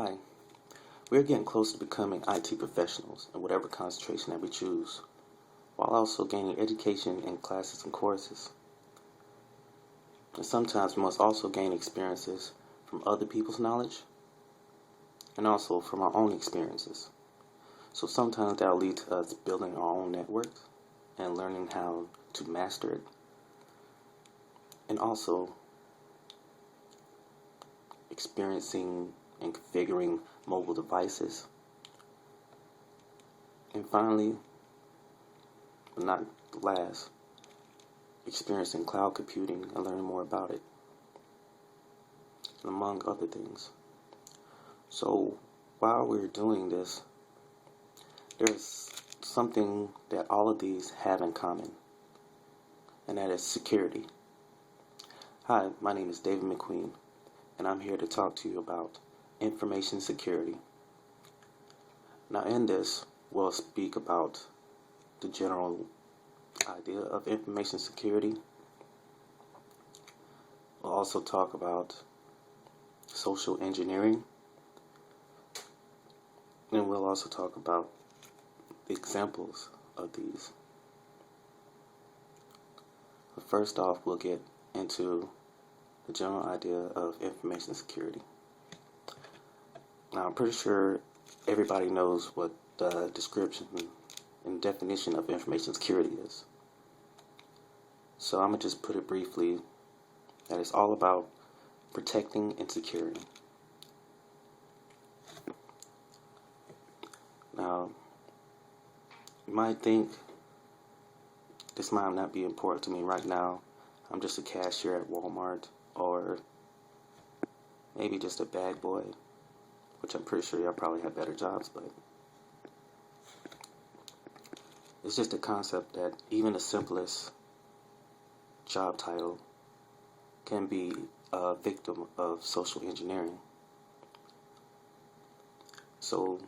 Hi, we're getting close to becoming IT professionals in whatever concentration that we choose, while also gaining education in classes and courses. And sometimes we must also gain experiences from other people's knowledge and also from our own experiences. So sometimes that'll lead to us building our own networks and learning how to master it, and also experiencing and configuring mobile devices. And finally, but not last, experiencing cloud computing and learning more about it, among other things. So while we're doing this, there's something that all of these have in common, and that is security. Hi, my name is David McQueen, and I'm here to talk to you about information security. Now in this, we'll speak about the general idea of information security. We'll also talk about social engineering, and we'll also talk about the examples of these. But first off, we'll get into the general idea of information security. Now, I'm pretty sure everybody knows what the description and definition of information security is. So I'm going to just put it briefly that it's all about protecting and securing. Now, you might think this might not be important to me right now. I'm just a cashier at Walmart, or maybe just a bag boy, which I'm pretty sure y'all probably have better jobs, but it's just a concept that even the simplest job title can be a victim of social engineering. So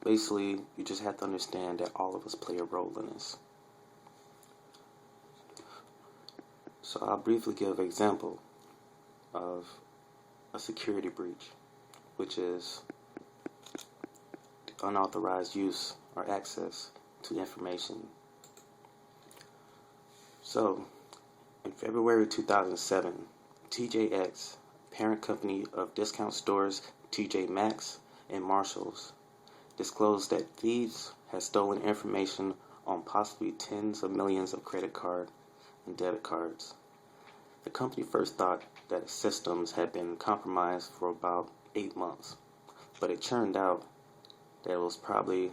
basically, you just have to understand that all of us play a role in this. So I'll briefly give an example of a security breach, which is the unauthorized use or access to information. So, in February 2007, TJX, parent company of discount stores TJ Maxx and Marshalls, disclosed that thieves had stolen information on possibly tens of millions of credit card and debit cards. The company first thought that its systems had been compromised for about 8 months, but it turned out that it was probably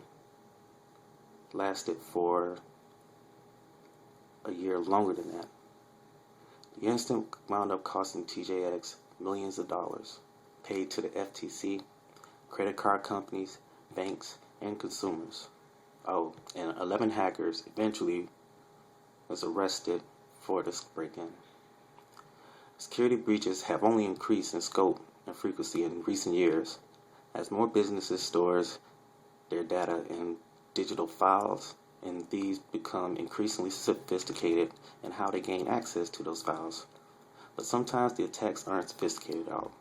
lasted for a year longer than that. The incident wound up costing TJX millions of dollars, paid to the FTC, credit card companies, banks, and consumers. Oh, and 11 hackers eventually was arrested for this break-in. Security breaches have only increased in scope and frequency in recent years as more businesses stores their data in digital files, and these become increasingly sophisticated in how they gain access to those files. But sometimes the attacks aren't sophisticated at all.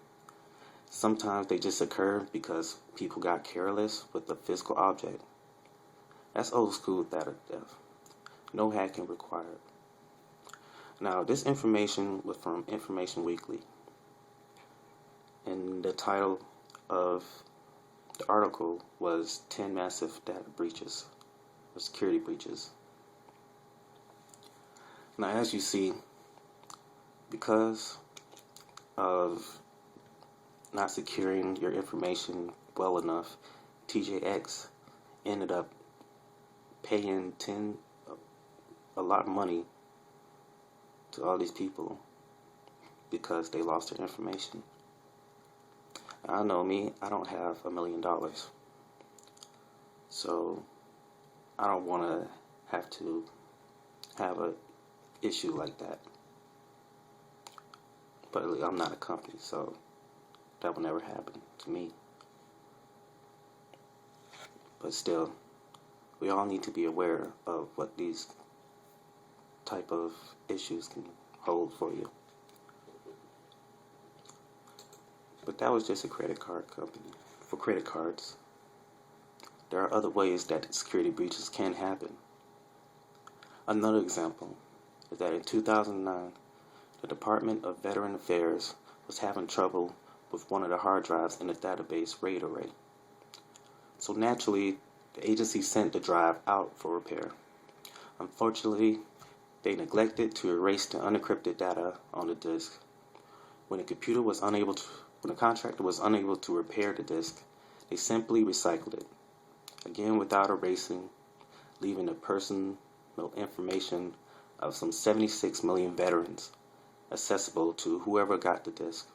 Sometimes they just occur because people got careless with the physical object. That's old school data theft. No hacking required. Now, this information was from Information Weekly, and the title of the article was 10 Massive Data Breaches, or Security Breaches. Now, as you see, because of not securing your information well enough, TJX ended up paying a lot of money to all these people because they lost their information. I know me, I don't have $1 million, so I don't want to have a issue like that. But I'm not a company, so that will never happen to me. But still, we all need to be aware of what these type of issues can hold for you. But that was just a credit card company for credit cards. There are other ways that security breaches can happen. Another example is that in 2009, the Department of Veteran Affairs was having trouble with one of the hard drives in the database RAID array. So naturally, the agency sent the drive out for repair. Unfortunately, they neglected to erase the unencrypted data on the disk. When the contractor was unable to repair the disk, they simply recycled it, again without erasing, leaving the personal information of some 76 million veterans accessible to whoever got the disk.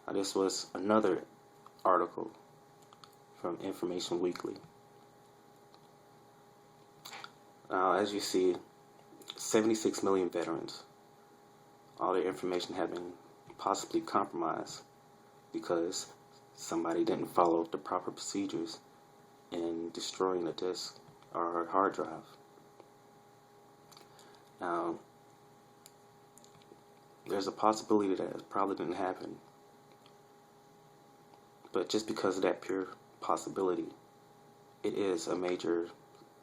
Now, this was another article from Information Weekly. Now, as you see, 76 million veterans, all their information had been possibly compromised because somebody didn't follow the proper procedures in destroying a disk or a hard drive. Now, there's a possibility that it probably didn't happen, but just because of that pure possibility, it is a major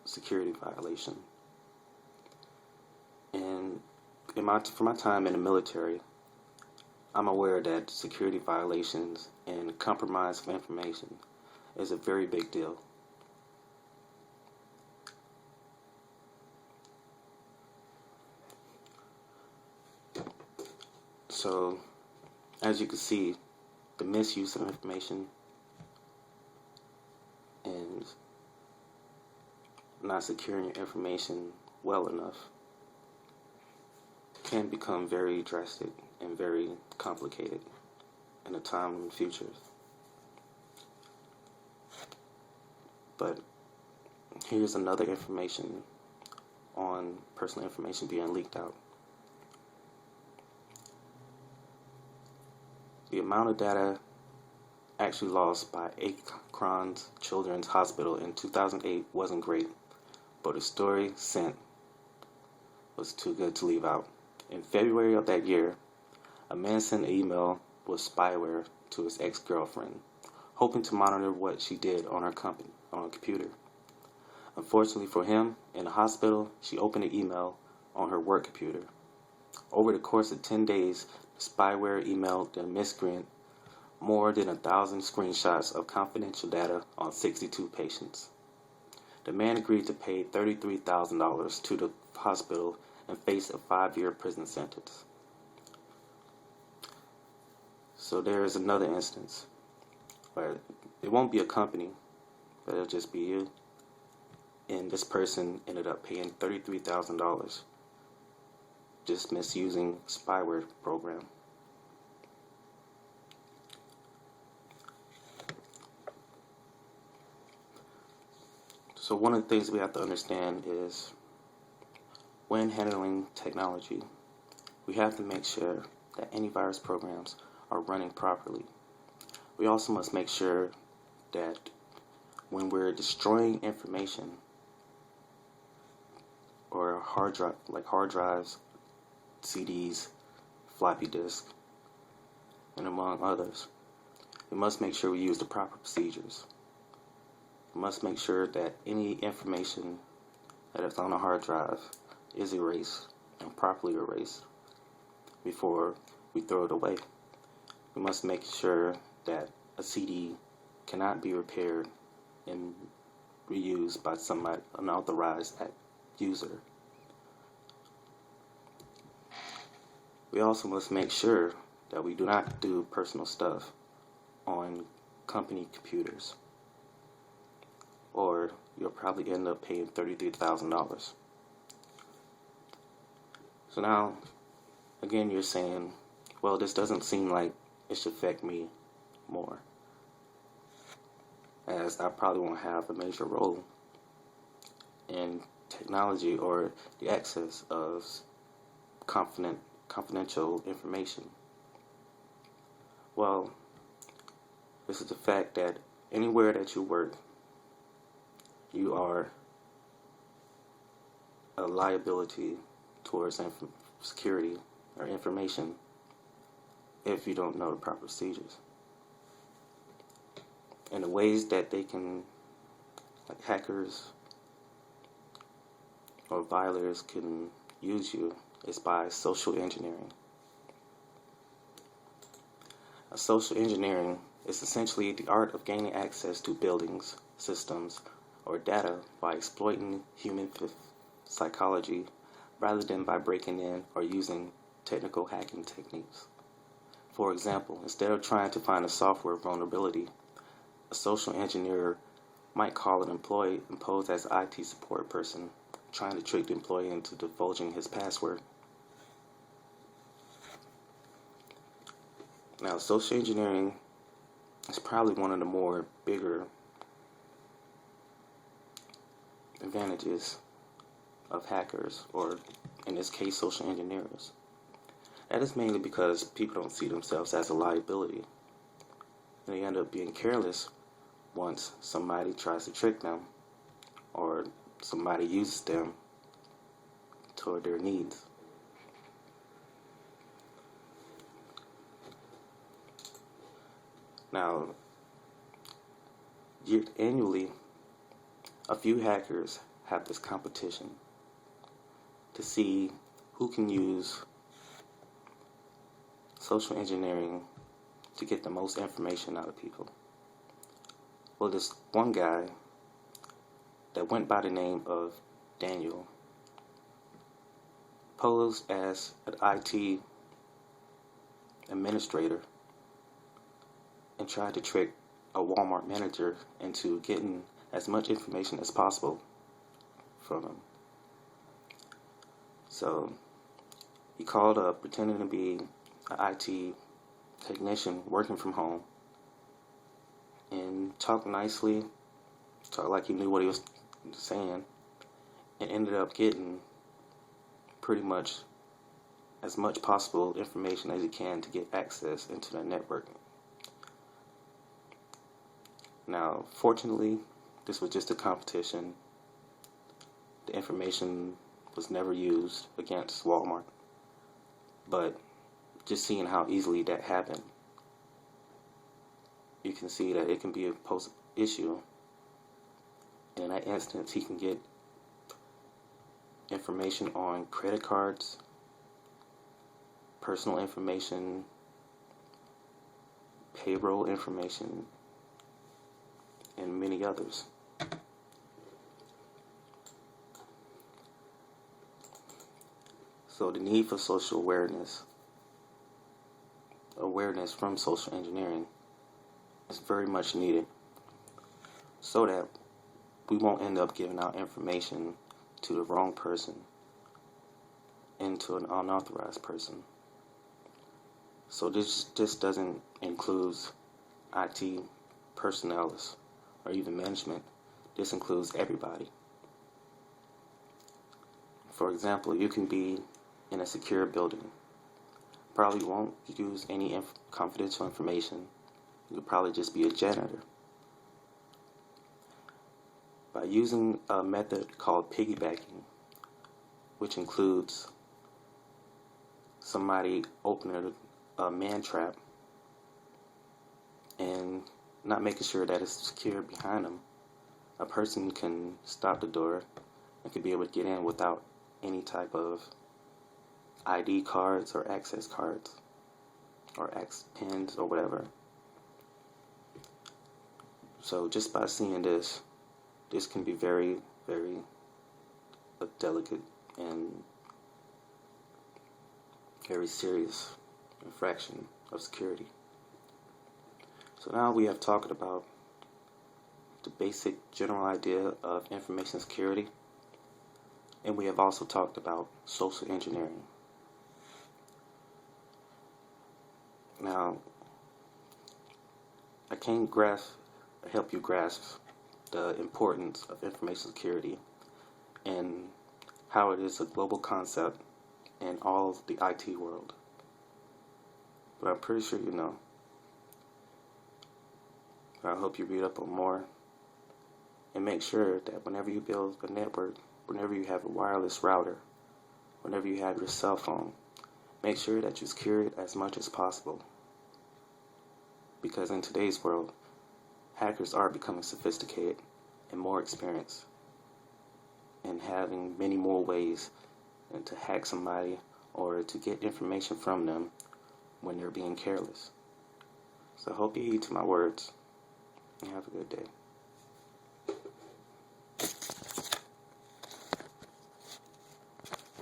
security violation. And for my time in the military, I'm aware that security violations and compromise of information is a very big deal. So, as you can see, the misuse of information and not securing your information well enough can become very drastic and very complicated in the time in the future. But here's another information on personal information being leaked out. The amount of data actually lost by Akron Children's Hospital in 2008 wasn't great, but the story sent was too good to leave out. In February of that year, a man sent an email with spyware to his ex-girlfriend, hoping to monitor what she did on her computer. Unfortunately for him, in the hospital, she opened the email on her work computer. Over the course of 10 days, the spyware emailed the miscreant more than 1,000 screenshots of confidential data on 62 patients. The man agreed to pay $33,000 to the hospital and face a 5-year prison sentence. So there is another instance where it won't be a company, but it'll just be you. And this person ended up paying $33,000 just misusing spyware program. So one of the things we have to understand is when handling technology, we have to make sure that antivirus programs are running properly. We also must make sure that when we're destroying information or hard drives, CDs, floppy disks, and among others, we must make sure we use the proper procedures. We must make sure that any information that is on a hard drive is erased and properly erased before we throw it away. We must make sure that a CD cannot be repaired and reused by somebody unauthorized user. We also must make sure that we do not do personal stuff on company computers, or you'll probably end up paying $33,000. So now, again, you're saying, well, this doesn't seem like it should affect me more, as I probably won't have a major role in technology or the access of confidential information. Well, this is the fact that anywhere that you work, you are a liability towards security or information if you don't know the proper procedures. And the ways that they can, like hackers or violators can use you is by social engineering. Social engineering is essentially the art of gaining access to buildings, systems, or data by exploiting human psychology rather than by breaking in or using technical hacking techniques. For example, instead of trying to find a software vulnerability, a social engineer might call an employee and pose as an IT support person, trying to trick the employee into divulging his password. Now, social engineering is probably one of the more bigger advantages of hackers, or in this case, social engineers. That is mainly because people don't see themselves as a liability. And they end up being careless once somebody tries to trick them or somebody uses them toward their needs. Now, annually, a few hackers have this competition to see who can use social engineering to get the most information out of people. Well, this one guy that went by the name of Daniel posed as an IT administrator and tried to trick a Walmart manager into getting as much information as possible from him. So he called up pretending to be an IT technician working from home and talked nicely, talked like he knew what he was saying, and ended up getting pretty much as much possible information as he can to get access into the network. Now, fortunately, this was just a competition. The information was never used against Walmart. But just seeing how easily that happened, you can see that it can be a post issue. And in that instance, he can get information on credit cards, personal information, payroll information, and many others. So the need for social awareness from social engineering is very much needed so that we won't end up giving out information to the wrong person and to an unauthorized person. So this doesn't include IT personnel or even management. This includes everybody. For example, you can be in a secure building. Probably won't use any confidential information. You could probably just be a janitor. By using a method called piggybacking, which includes somebody opening a man trap and not making sure that it's secure behind them, a person can stop the door and can be able to get in without any type of ID cards or access cards or pins or whatever. So just by seeing this can be very, very delicate and very serious infraction of security. So now we have talked about the basic general idea of information security, and we have also talked about social engineering. Now, I can't help you grasp the importance of information security and how it is a global concept in all of the IT world. But I'm pretty sure you know. I hope you read up on more and make sure that whenever you build a network, whenever you have a wireless router, whenever you have your cell phone, make sure that you secure it as much as possible. because in today's world, hackers are becoming sophisticated and more experienced and having many more ways to hack somebody or to get information from them when they're being careless. So I hope you heed to my words and have a good day.